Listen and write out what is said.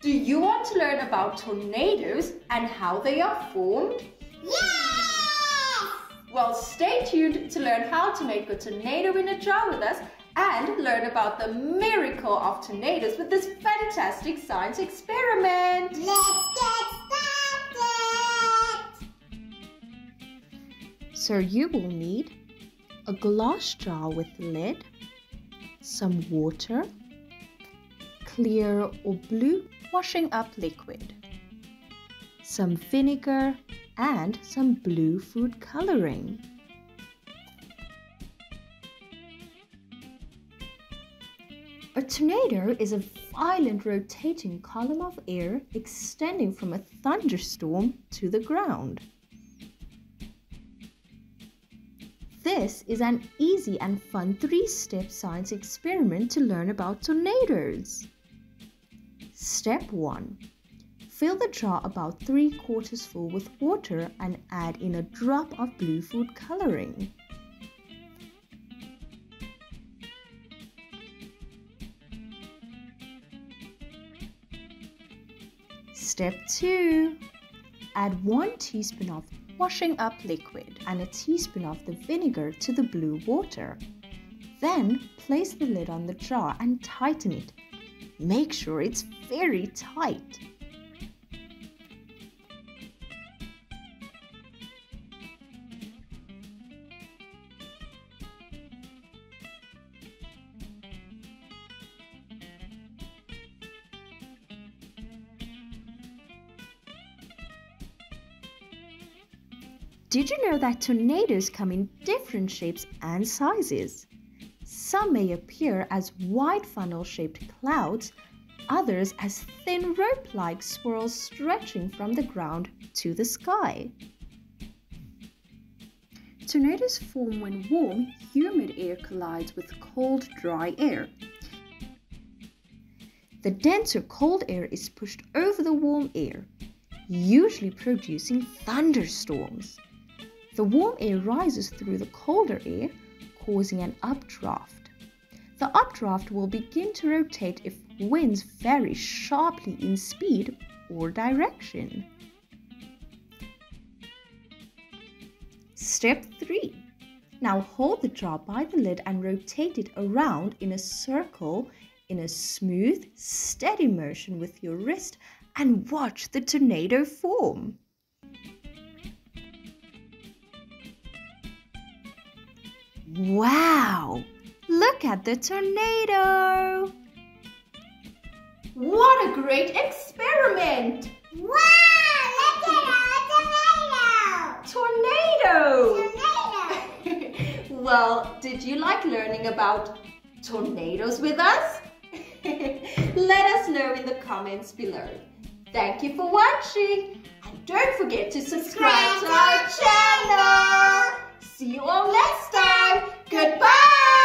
Do you want to learn about tornadoes and how they are formed? Yes! Well, stay tuned to learn how to make a tornado in a jar with us and learn about the miracle of tornadoes with this fantastic science experiment. Let's get started! So you will need a glass jar with lid, some water, clear or blue washing up liquid, some vinegar and some blue food coloring. A tornado is a violent rotating column of air extending from a thunderstorm to the ground. This is an easy and fun 3-step science experiment to learn about tornadoes. Step 1. Fill the jar about 3/4 full with water and add in a drop of blue food coloring. Step 2. Add 1 teaspoon of washing up liquid and a teaspoon of the vinegar to the blue water. Then place the lid on the jar and tighten it. Make sure it's very tight. Did you know that tornadoes come in different shapes and sizes? Some may appear as wide funnel-shaped clouds, others as thin rope-like swirls stretching from the ground to the sky. Tornadoes form when warm, humid air collides with cold, dry air. The denser cold air is pushed over the warm air, usually producing thunderstorms. The warm air rises through the colder air, causing an updraft. The updraft will begin to rotate if winds vary sharply in speed or direction. Step 3. Now hold the jar by the lid and rotate it around in a circle in a smooth, steady motion with your wrist and watch the tornado form. Wow! Look at the tornado! What a great experiment! Wow! Look at our Tornado! tornado! Well, did you like learning about tornadoes with us? Let us know in the comments below. Thank you for watching and don't forget to subscribe to our channel. See you all next time. Goodbye.